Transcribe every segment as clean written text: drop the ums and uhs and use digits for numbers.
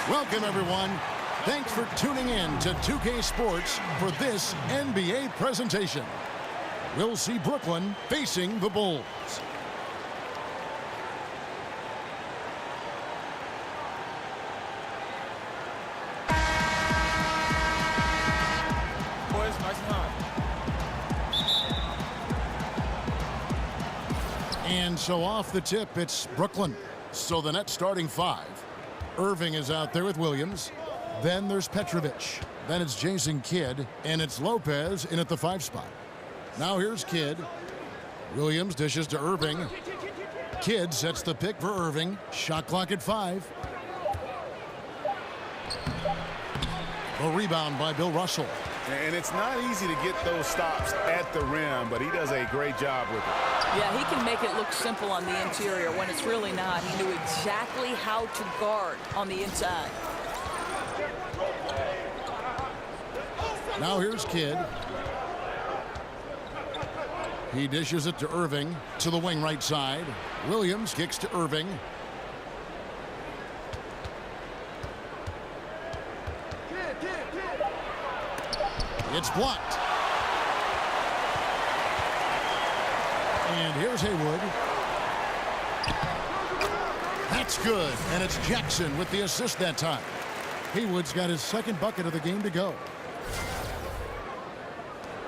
Welcome, everyone. Thanks for tuning in to 2K Sports for this NBA presentation. We'll see Brooklyn facing the Bulls. Boys, nice and high. And so off the tip, it's Brooklyn. So the net starting five. Irving is out there with Williams. Then there's Petrovic. Then it's Jason Kidd. And it's Lopez in at the 5 spot. Now here's Kidd. Williams dishes to Irving. Kidd sets the pick for Irving. Shot clock at 5. A rebound by Bill Russell. And it's not easy to get those stops at the rim, but he does a great job with it. Yeah, he can make it look simple on the interior when it's really not. He knew exactly how to guard on the inside. Now here's Kidd. He dishes it to Irving to the wing right side. Williams kicks to Irving. It's blocked. And here's Haywood. That's good. And it's Jackson with the assist that time. Haywood's got his second bucket of the game to go.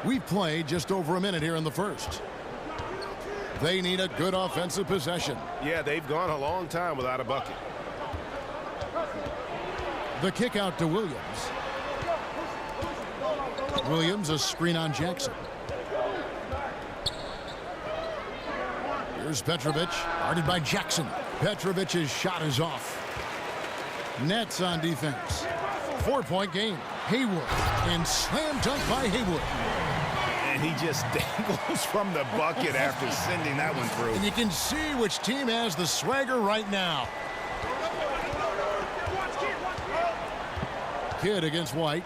We've played just over a minute here in the first. They need a good offensive possession. Yeah, they've gone a long time without a bucket. The kick out to Williams. Williams, a screen on Jackson. Here's Petrovic, guarded by Jackson. Petrovic's shot is off. Nets on defense. 4-point game. Haywood, and slam dunk by Haywood. And he just dangles from the bucket after sending that one through. And you can see which team has the swagger right now. Kidd against White.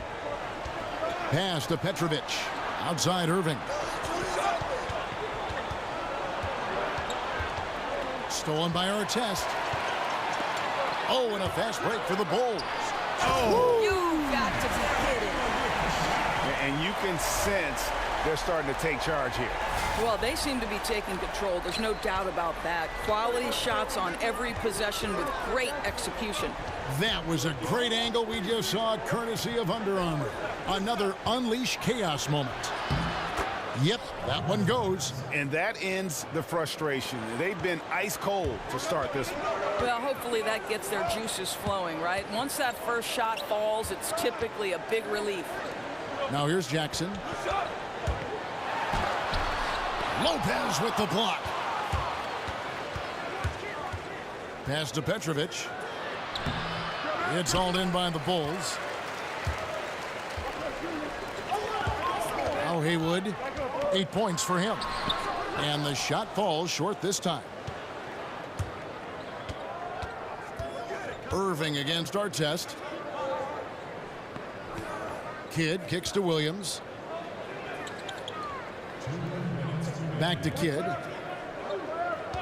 Pass to Petrovic. Outside Irving. Stolen by Artest. Oh, and a fast break for the Bulls. Oh! You got to be kidding. And you can sense they're starting to take charge here. Well, they seem to be taking control. There's no doubt about that. Quality shots on every possession with great execution. That was a great angle we just saw, courtesy of Under Armour. Another Unleash Chaos moment. Yep, that one goes. And that ends the frustration. They've been ice cold to start this one. Well, hopefully that gets their juices flowing, right? Once that first shot falls, it's typically a big relief. Now here's Jackson. Lopez with the block. Pass to Petrovic. It's hauled in by the Bulls. Now Haywood, 8 points for him. And the shot falls short this time. Irving against Artest. Kidd kicks to Williams. Back to Kidd.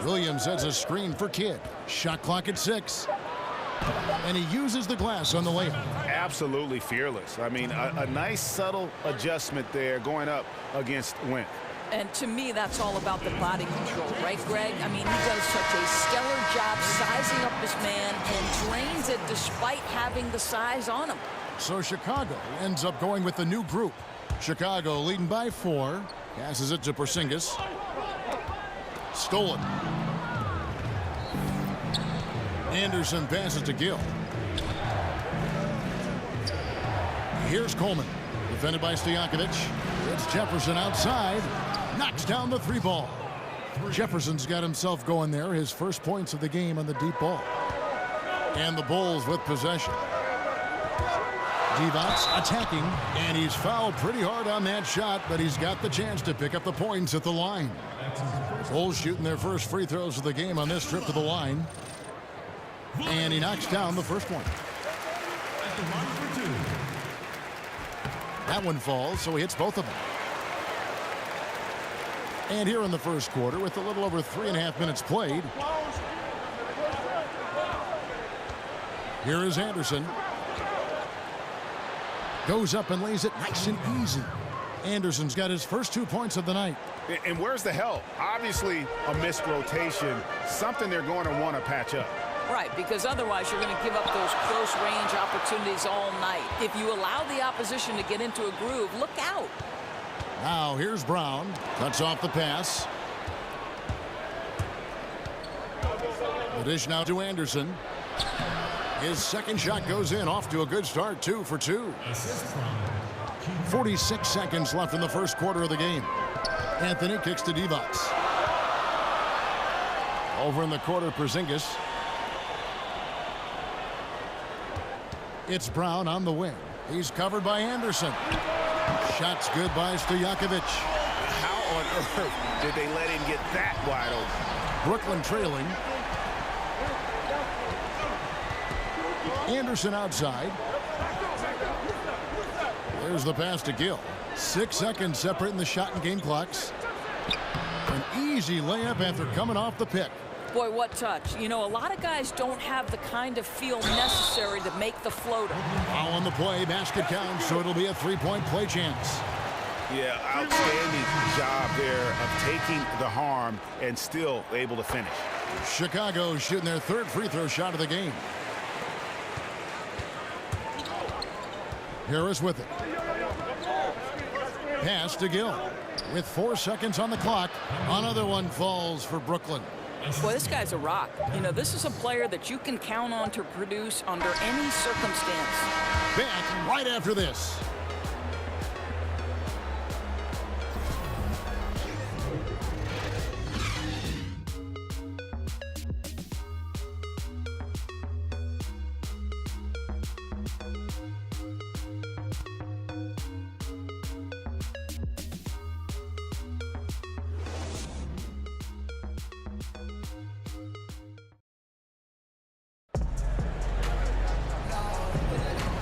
Williams has a screen for Kidd. Shot clock at 6. And he uses the glass on the layup. Absolutely fearless. I mean, a nice subtle adjustment there going up against Wentz. And to me, that's all about the body control, right, Greg? I mean, he does such a stellar job sizing up this man and drains it despite having the size on him. So Chicago ends up going with the new group. Chicago leading by 4. Passes it to Porzingis. Stolen. Anderson passes to Gill. Here's Coleman. Defended by Stojakovic. It's Jefferson outside. Knocks down the 3 ball. Jefferson's got himself going there. His first points of the game on the deep ball. And the Bulls with possession. Divac attacking, and he's fouled pretty hard on that shot, but he's got the chance to pick up the points at the line. Bulls shooting their first free throws of the game on this trip to the line. And he knocks down the first one. That one falls, so he hits both of them. And here in the first quarter, with a little over 3.5 minutes played, Here is Anderson. Goes up and lays it nice and easy. Anderson's got his first 2 points of the night. And where's the help? Obviously, a missed rotation, something they're going to want to patch up. Right, because otherwise you're going to give up those close-range opportunities all night. If you allow the opposition to get into a groove, look out. Now here's Brown. Cuts off the pass. The dish now to Anderson. His second shot goes in, off to a good start, 2 for 2. 46 seconds left in the first quarter of the game. Anthony kicks to Divac. Over in the corner, Porzingis. It's Brown on the wing. He's covered by Anderson. Shot's good by Stojakovic. How on earth did they let him get that wide open? Brooklyn trailing. Anderson outside. There's the pass to Gill. 6 seconds separating the shot and game clocks. An easy layup after coming off the pick. Boy, what touch. You know, a lot of guys don't have the kind of feel necessary to make the floater. Foul on the play, basket counts, so it'll be a 3-point play chance. Yeah, outstanding job there of taking the harm and still able to finish. Chicago shooting their third free throw shot of the game. Harris with it. Pass to Gill. With 4 seconds on the clock, another one falls for Brooklyn. Boy, this guy's a rock. You know, this is a player that you can count on to produce under any circumstance. Back right after this.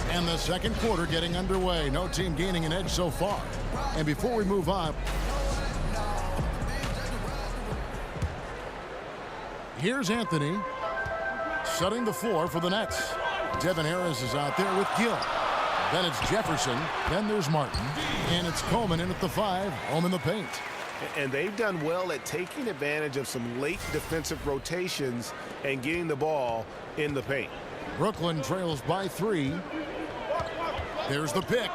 And the second quarter getting underway. No team gaining an edge so far. And before we move on, here's Anthony setting the floor for the Nets. Devin Harris is out there with Gill. Then it's Jefferson. Then there's Martin. And it's Coleman in at the 5, home in the paint. And they've done well at taking advantage of some late defensive rotations and getting the ball in the paint. Brooklyn trails by 3. There's the pick.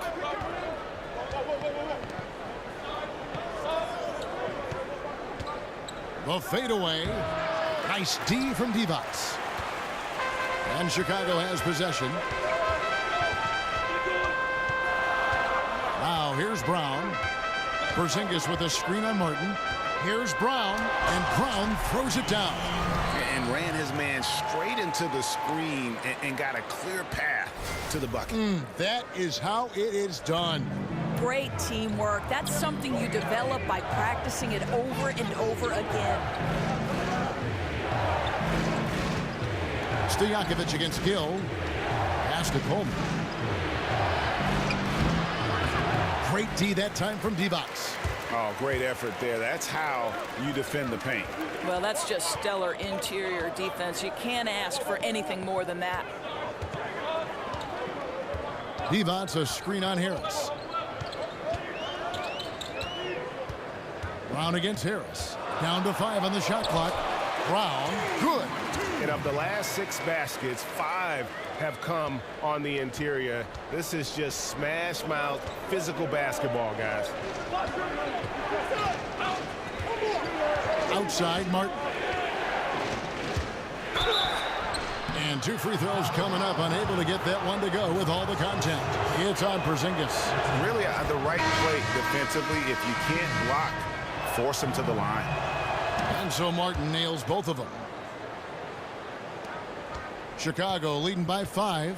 The fadeaway. Nice D from Divac. And Chicago has possession. Now here's Brown. Porzingis with a screen on Martin. Here's Brown, and Brown throws it down. And ran his man straight into the screen and got a clear path to the bucket. That is how it is done. Great teamwork. That's something you develop by practicing it over and over again. Stojakovic against Gill. Pass to Coleman. Great D that time from Divac. Oh, great effort there. That's how you defend the paint. Well, that's just stellar interior defense. You can't ask for anything more than that. Divac a screen on Harris. Brown against Harris. Down to 5 on the shot clock. Brown, good. And of the last 6 baskets, 5 have come on the interior. This is just smash mouth physical basketball, guys. Outside, Martin. And 2 free throws coming up, unable to get that one to go with all the contact. It's on Porzingis. Really the right play defensively. If you can't block, force him to the line. And so Martin nails both of them. Chicago leading by 5.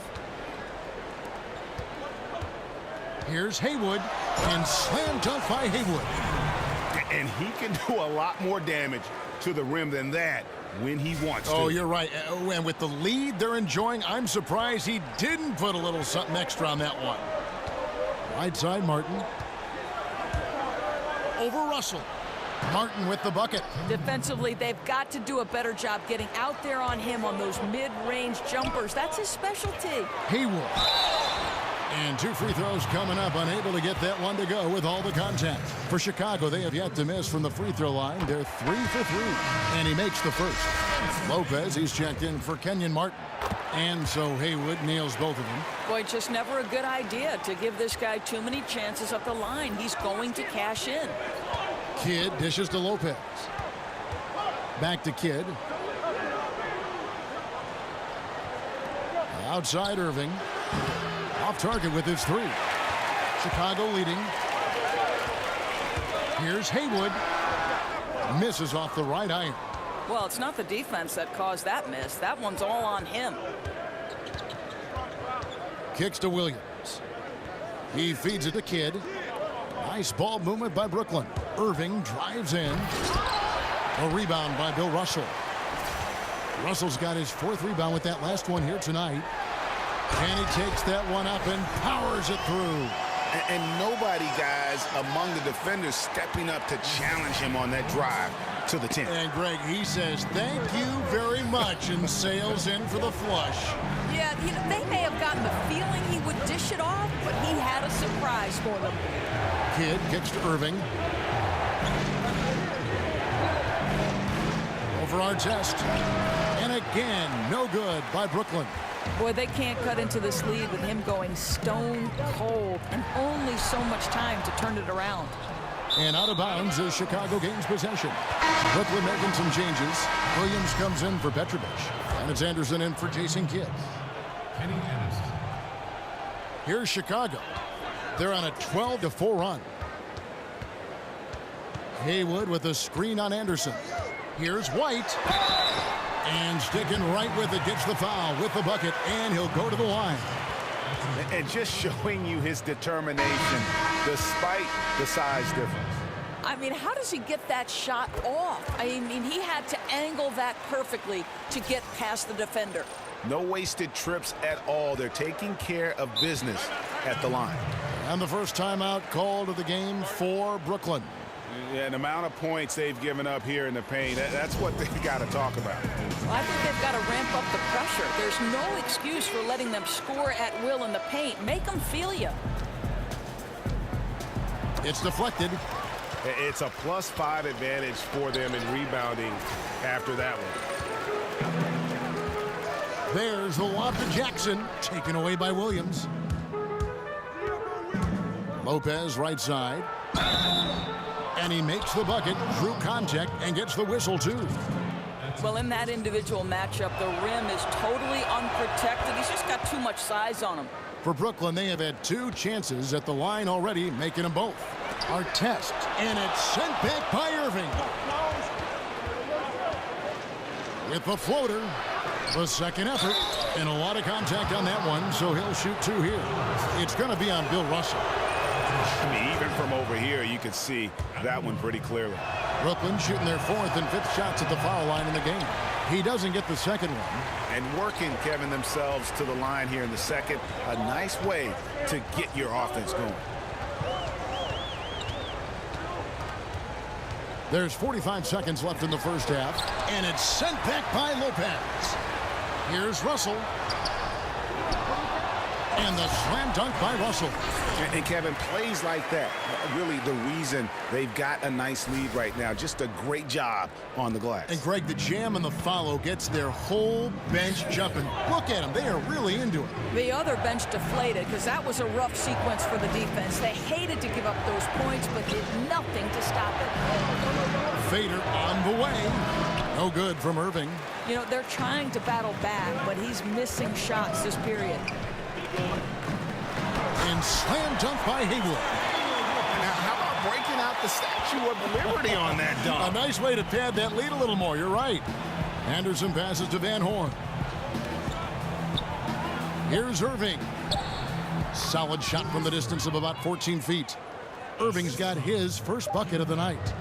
Here's Haywood, and slam dunk by Haywood. And he can do a lot more damage to the rim than that when he wants to. Oh, you're right. And with the lead they're enjoying, I'm surprised he didn't put a little something extra on that one. Right side, Martin. Over Russell. Martin with the bucket. Defensively, they've got to do a better job getting out there on him on those mid-range jumpers. That's his specialty. Haywood. And 2 free throws coming up, unable to get that one to go with all the contact. For Chicago, they have yet to miss from the free throw line. They're 3 for 3, and he makes the first. Lopez, he's checked in for Kenyon Martin. And so Haywood nails both of them. Boy, just never a good idea to give this guy too many chances at the line. He's going to cash in. Kidd dishes to Lopez. Back to Kidd. Outside Irving. Off target with his 3. Chicago leading. Here's Haywood. Misses off the right iron. Well, it's not the defense that caused that miss. That one's all on him. Kicks to Williams. He feeds it to Kidd. Nice ball movement by Brooklyn. Irving drives in. A rebound by Bill Russell. Russell's got his 4th rebound with that last one here tonight. And he takes that one up and powers it through. And nobody, guys, among the defenders stepping up to challenge him on that drive to the 10. And Greg, he says, thank you very much, and sails in for the flush. Yeah, they may have gotten the feeling he would dish it off, but he had a surprise for them. Kidd kicks to Irving. Over our test. And again, no good by Brooklyn. Boy, they can't cut into this lead with him going stone cold and only so much time to turn it around. And out of bounds as Chicago gains possession. Brooklyn making some changes. Williams comes in for Petrovich. And it's Anderson in for Jason Kidd. Here's Chicago. They're on a 12-4 run. Haywood with a screen on Anderson. Here's White. And sticking right with it, gets the foul with the bucket, and he'll go to the line. And just showing you his determination despite the size difference. I mean, how does he get that shot off? I mean, he had to angle that perfectly to get past the defender. No wasted trips at all. They're taking care of business at the line. And the first timeout called of the game for Brooklyn. Yeah, the amount of points they've given up here in the paint, that's what they've got to talk about. Well, I think they've got to ramp up the pressure. There's no excuse for letting them score at will in the paint. Make them feel you. It's deflected. It's a +5 advantage for them in rebounding after that one. There's the lob to Jackson, taken away by Williams. Lopez right side. And he makes the bucket through contact and gets the whistle, too. Well, in that individual matchup, the rim is totally unprotected. He's just got too much size on him. For Brooklyn, they have had 2 chances at the line already, making them both. Our test, and it's sent back by Irving. With the floater, the second effort, and a lot of contact on that one, so he'll shoot 2 here. It's going to be on Bill Russell. I mean, even from over here, you could see that one pretty clearly. Brooklyn shooting their 4th and 5th shots at the foul line in the game. He doesn't get the second one. And working, Kevin, themselves to the line here in the second. A nice way to get your offense going. There's 45 seconds left in the first half, and it's sent back by Lopez. Here's Russell. And the slam dunk by Russell. And Kevin, plays like that, really the reason they've got a nice lead right now. Just a great job on the glass. And Greg, the jam and the follow gets their whole bench jumping. Look at them. They are really into it. The other bench deflated because that was a rough sequence for the defense. They hated to give up those points, but did nothing to stop it. Fader on the way. No good from Irving. You know, they're trying to battle back, but he's missing shots this period. And slam dunk by Haywood. Now, how about breaking out the Statue of Liberty on that dunk? A nice way to pad that lead a little more. You're right. Anderson passes to Van Horn. Here's Irving. Solid shot from the distance of about 14 feet. Irving's got his first bucket of the night.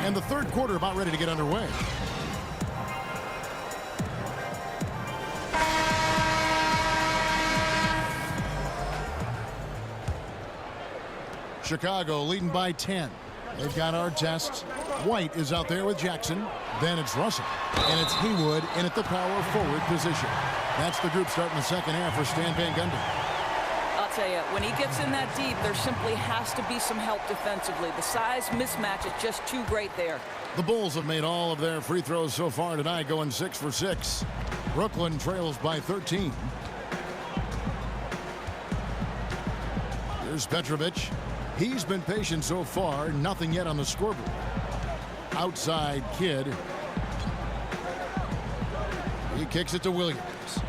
And the third quarter about ready to get underway. Chicago leading by 10. They've got Artest. White is out there with Jackson. Then it's Russell. And it's Haywood in at the power forward position. That's the group starting the second half for Stan Van Gundy. I'll tell you, when he gets in that deep, there simply has to be some help defensively. The size mismatch is just too great there. The Bulls have made all of their free throws so far tonight, going 6 for 6. Brooklyn trails by 13. Here's Petrovic. He's been patient so far, nothing yet on the scoreboard. Outside Kidd. He kicks it to Williams.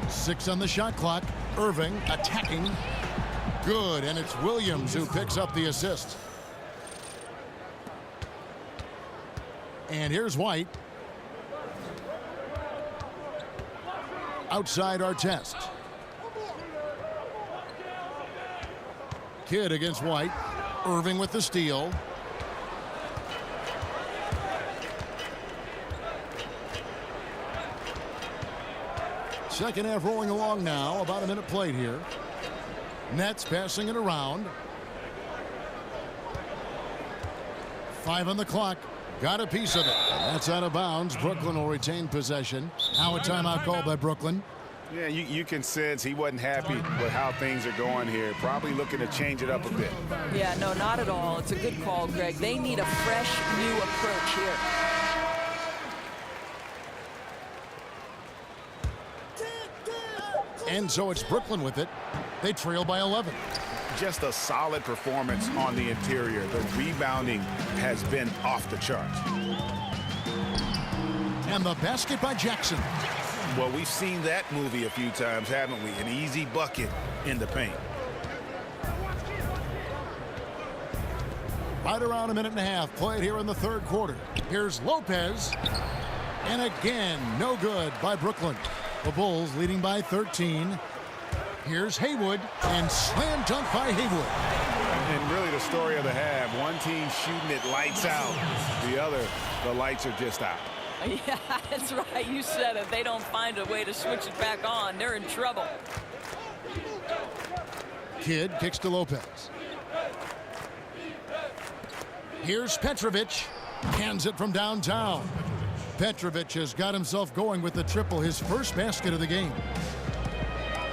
6 on the shot clock. Irving attacking. Good, and it's Williams who picks up the assist. And here's White. Outside Artest. Kidd against White. Irving with the steal. Second half rolling along now. About a minute played here. Nets passing it around. 5 on the clock. Got a piece of it. That's out of bounds. Brooklyn will retain possession. Now a timeout called by Brooklyn. Yeah, you can sense he wasn't happy with how things are going here. Probably looking to change it up a bit. Yeah, no, not at all. It's a good call, Greg. They need a fresh, new approach here. And so it's Brooklyn with it. They trail by 11. Just a solid performance on the interior. The rebounding has been off the charts. And the basket by Jackson. Well, we've seen that movie a few times, haven't we? An easy bucket in the paint. Right around a minute and a half played here in the third quarter. Here's Lopez. And again, no good by Brooklyn. The Bulls leading by 13. Here's Haywood, and slam dunk by Haywood. And really the story of the half. One team shooting it lights out. The other, the lights are just out. Yeah, that's right. You said it. They don't find a way to switch it back on. They're in trouble. Kidd kicks to Lopez. Here's Petrovic. Hands it from downtown. Petrovic has got himself going with the triple, his first basket of the game.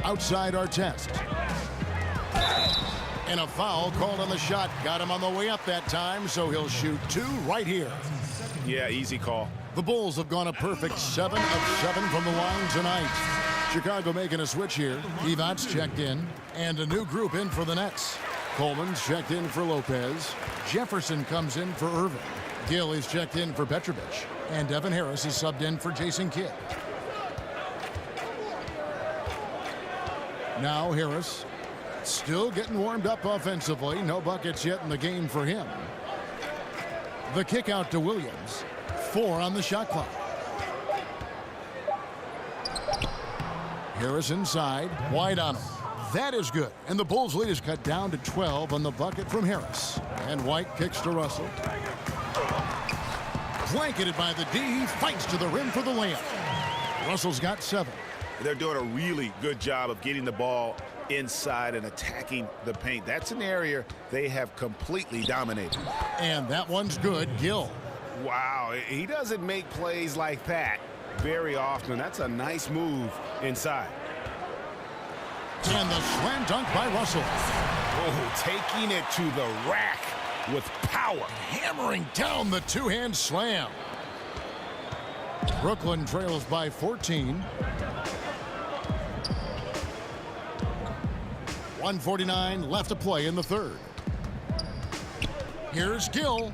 Outside Artest. And a foul called on the shot. Got him on the way up that time, so he'll shoot 2 right here. Yeah, easy call. The Bulls have gone a perfect 7 of 7 from the line tonight. Chicago making a switch here. Evans checked in, and a new group in for the Nets. Coleman's checked in for Lopez. Jefferson comes in for Irving. Gill is checked in for Petrovic. And Devin Harris is subbed in for Jason Kidd. Now Harris still getting warmed up offensively. No buckets yet in the game for him. The kick out to Williams. 4 on the shot clock. Harris inside. Wide on him. That is good. And the Bulls lead is cut down to 12 on the bucket from Harris. And White kicks to Russell. Blanketed by the D. He fights to the rim for the layup. Russell's got 7. They're doing a really good job of getting the ball inside and attacking the paint. That's an area they have completely dominated. And that one's good. Gill. Wow, he doesn't make plays like that very often. That's a nice move inside. And the slam dunk by Russell. Oh, taking it to the rack with power. Hammering down the two-hand slam. Brooklyn trails by 14. 1:49 left to play in the third. Here's Gill.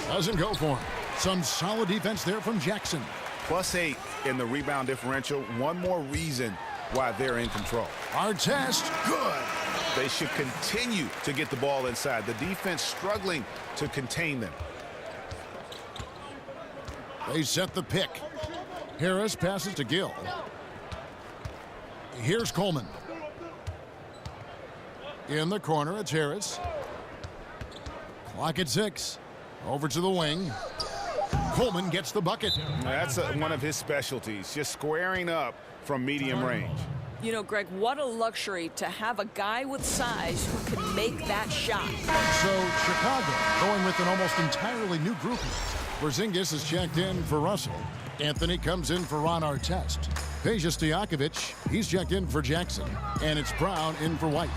Doesn't go for him. Some solid defense there from Jackson. +8 in the rebound differential. One more reason why they're in control. Artest, good. They should continue to get the ball inside. The defense struggling to contain them. They set the pick. Harris passes to Gill. Here's Coleman. In the corner, it's Harris. Clock at 6. Over to the wing. Coleman gets the bucket. That's one of his specialties, just squaring up from medium range. You know, Greg, what a luxury to have a guy with size who can make that shot. So Chicago going with an almost entirely new grouping. Porzingis is checked in for Russell. Anthony comes in for Ron Artest. Peja Stojakovic, he's checked in for Jackson. And it's Brown in for White.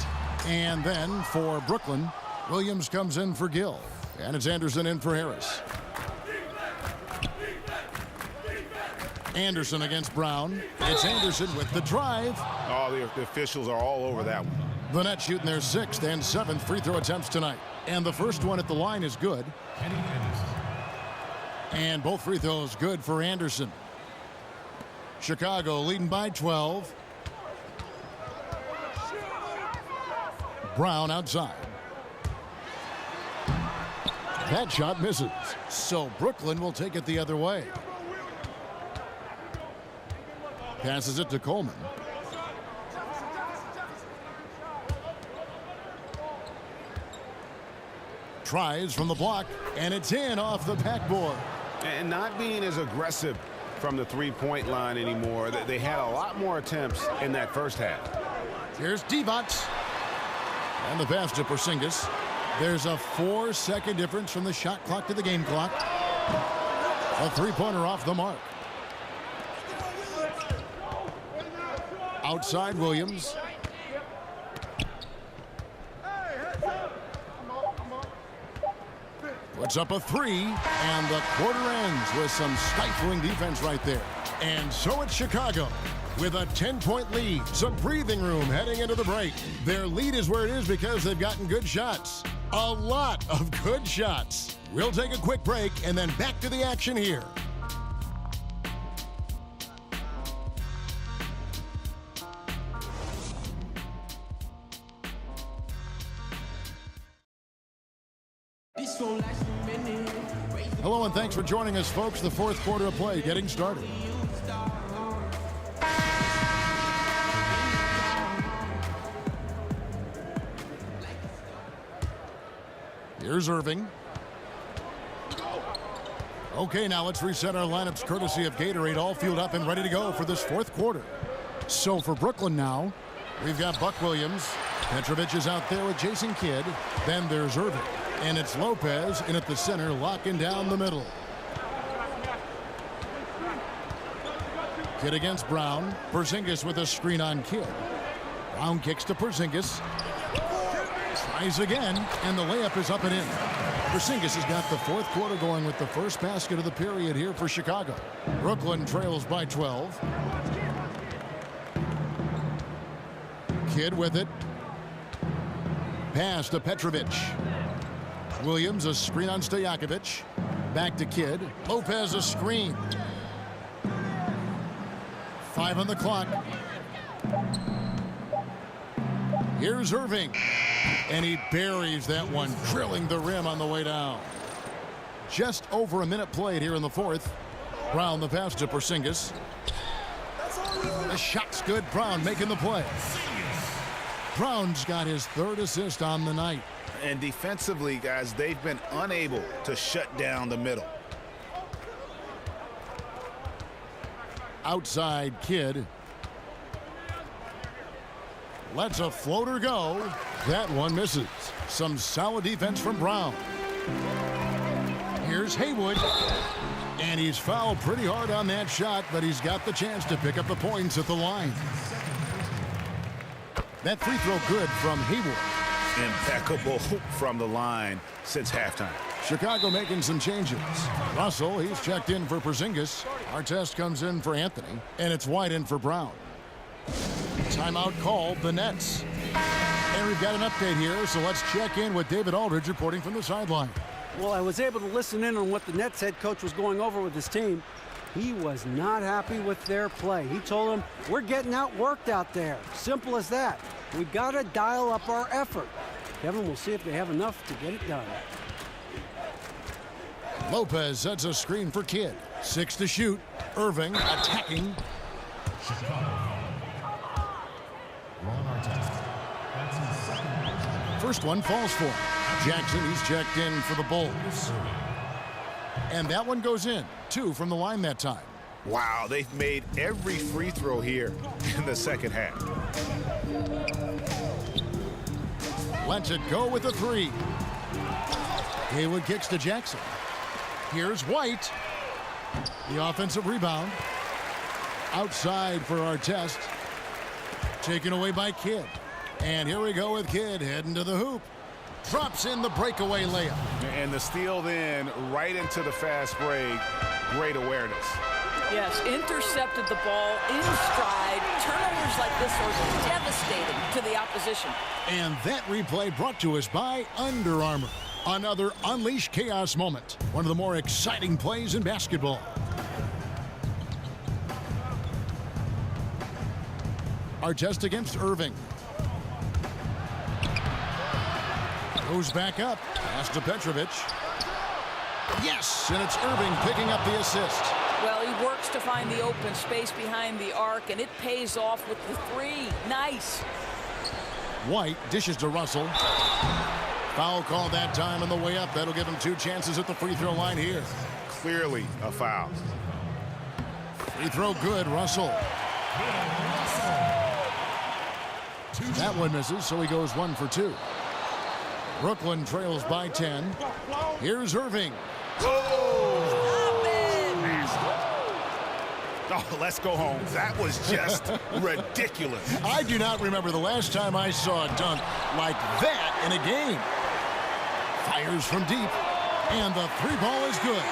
And then for Brooklyn, Williams comes in for Gill. And it's Anderson in for Harris. Anderson against Brown. It's Anderson with the drive. Oh, the officials are all over that one. The Nets shooting their 6th and 7th free throw attempts tonight. And the first one at the line is good. And both free throws good for Anderson. Chicago leading by 12. Brown outside. That shot misses. So Brooklyn will take it the other way. Passes it to Coleman. Tries from the block, and it's in off the backboard. And not being as aggressive from the three-point line anymore. They had a lot more attempts in that first half. Here's Divac. And the pass to Porzingis. There's a 4-second difference from the shot clock to the game clock. A three-pointer off the mark. Outside Williams. Puts up a 3, and the quarter ends with some stifling defense right there. And so it's Chicago with a 10-point lead. Some breathing room heading into the break. Their lead is where it is because they've gotten good shots. A lot of good shots. We'll take a quick break and then back to the action here. Hello and thanks for joining us, folks. The fourth quarter of play getting started. Here's Irving. Okay, now let's reset our lineups courtesy of Gatorade, all fueled up and ready to go for this fourth quarter. So for Brooklyn now, we've got Buck Williams. Petrovic is out there with Jason Kidd. Then there's Irving. And it's Lopez in at the center, locking down the middle. Kidd against Brown. Porzingis with a screen on Kidd. Brown kicks to Porzingis. Tries again, and the layup is up and in. Porzingis has got the fourth quarter going with the first basket of the period here for Chicago. Brooklyn trails by 12. Kidd with it. Pass to Petrovic. Williams, a screen on Stojakovic. Back to Kidd. Lopez, a screen. 5 on the clock. Here's Irving. And he buries that one, drilling the rim on the way down. Just over a minute played here in the fourth. Brown the pass to Porzingis. The shot's good. Brown making the play. Brown's got his third assist on the night. And defensively, guys, they've been unable to shut down the middle. Outside Kidd. Lets a floater go. That one misses. Some solid defense from Brown. Here's Haywood. And he's fouled pretty hard on that shot, but he's got the chance to pick up the points at the line. That free throw good from Haywood. Impeccable from the line since halftime. Chicago making some changes. Russell, he's checked in for Porzingis. Artest comes in for Anthony, and it's White in for Brown. Timeout called, the Nets. And we've got an update here, so let's check in with David Aldridge reporting from the sideline. Well, I was able to listen in on what the Nets head coach was going over with his team. He was not happy with their play. He told them, we're getting outworked out there. Simple as that. We got to dial up our effort. Kevin, we'll see if they have enough to get it done. Lopez sets a screen for Kidd. 6 to shoot. Irving attacking. First one falls for him. Jackson, he's checked in for the Bulls. And that one goes in. 2 from the line that time. Wow, they've made every free throw here in the second half. Lets it go with the 3. Haywood kicks to Jackson. Here's White. The offensive rebound. Outside for Artest. Taken away by Kidd. And here we go with Kidd heading to the hoop. Drops in the breakaway layup. And the steal then right into the fast break. Great awareness. Yes, intercepted the ball in stride. Turnovers like this are devastating to the opposition. And that replay brought to us by Under Armour. Another Unleash Chaos moment. One of the more exciting plays in basketball. Artest against Irving. Goes back up. Pass to Petrovic. Yes, and it's Irving picking up the assist. Well, he works to find the open space behind the arc, and it pays off with the 3. Nice. White dishes to Russell. Foul call that time on the way up. That'll give him 2 chances at the free throw line here. Clearly a foul. Free throw good, Russell. That one misses, so he goes 1 for 2. Brooklyn trails by 10. Here's Irving. Oh, let's go home. That was just ridiculous. I do not remember the last time I saw a dunk like that in a game. Fires from deep, and the 3 ball is good.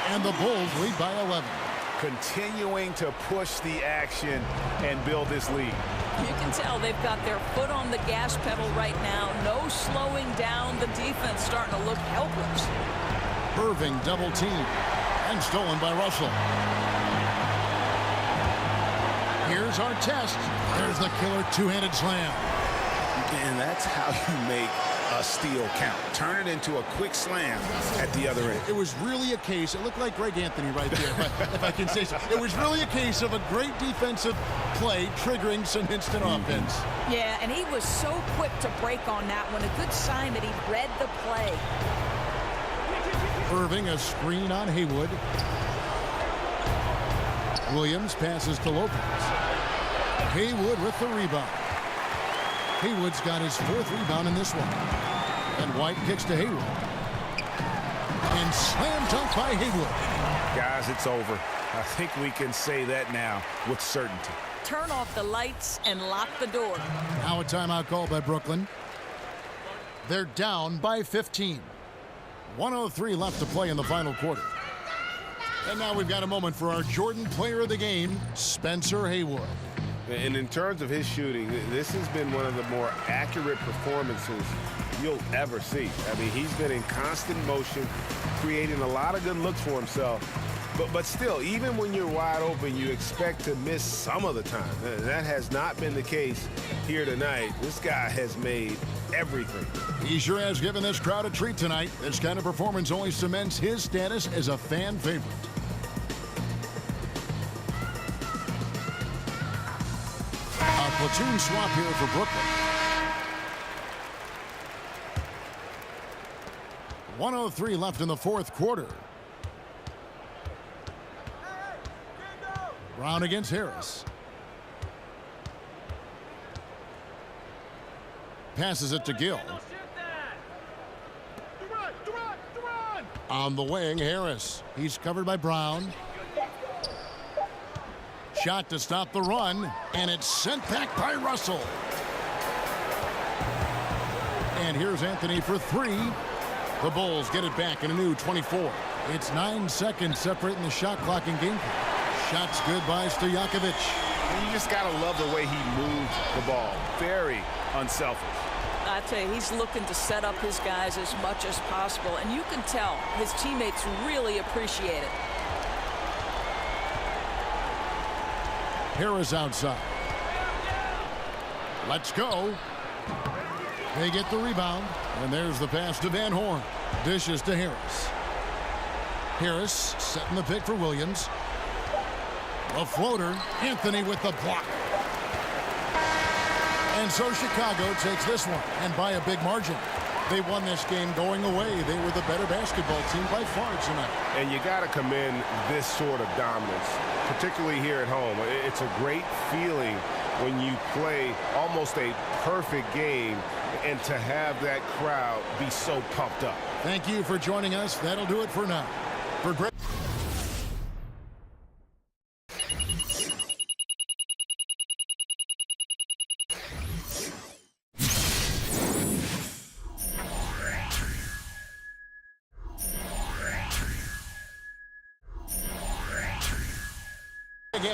And the Bulls lead by 11. Continuing to push the action and build this lead. You can tell they've got their foot on the gas pedal right now. No slowing down. The defense starting to look helpless. Irving double team and stolen by Russell. Here's Artest. There's the killer 2-handed slam. And that's how you make a steal count. Turn it into a quick slam at the other end. It was really a case, it looked like Greg Anthony right there, if I can say so. It was really a case of a great defensive play triggering some instant offense. Yeah, and he was so quick to break on that one. A good sign that he read the play. Irving, a screen on Haywood. Williams passes to Lopez. Haywood with the rebound. Haywood's got his 4th rebound in this one. And White kicks to Haywood. And slam dunk by Haywood. Guys, it's over. I think we can say that now with certainty. Turn off the lights and lock the door. Now a timeout call by Brooklyn. They're down by 15. 1:03 left to play in the final quarter. And now we've got a moment for our Jordan Player of the Game, Spencer Haywood. And in terms of his shooting, this has been one of the more accurate performances you'll ever see. I mean, he's been in constant motion, creating a lot of good looks for himself. But still, even when you're wide open, you expect to miss some of the time. That has not been the case here tonight. This guy has made everything. He sure has given this crowd a treat tonight. This kind of performance only cements his status as a fan favorite. A platoon swap here for Brooklyn. 1:03 left in the 4th quarter. Brown against Harris. Passes it to Gill. On the wing, Harris. He's covered by Brown. Shot to stop the run, and it's sent back by Russell. And here's Anthony for 3. The Bulls get it back in a new 24. It's 9 seconds separating the shot clock and game clock. Shot's good by Stojakovic. You just got to love the way he moved the ball. Very unselfish. I tell you, he's looking to set up his guys as much as possible, and you can tell his teammates really appreciate it. Harris outside. Let's go. They get the rebound, and there's the pass to Van Horn. Dishes to Harris. Harris setting the pick for Williams. A floater. Anthony with the block. And so Chicago takes this one, and by a big margin. They won this game going away. They were the better basketball team by far tonight. And you got to commend this sort of dominance, particularly here at home. It's a great feeling when you play almost a perfect game and to have that crowd be so pumped up. Thank you for joining us. That'll do it for now. For Greg.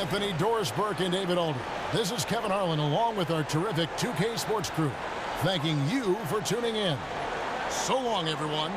Anthony, Doris Burke, and David Alder. This is Kevin Harlan along with our terrific 2K Sports crew, thanking you for tuning in. So long, everyone.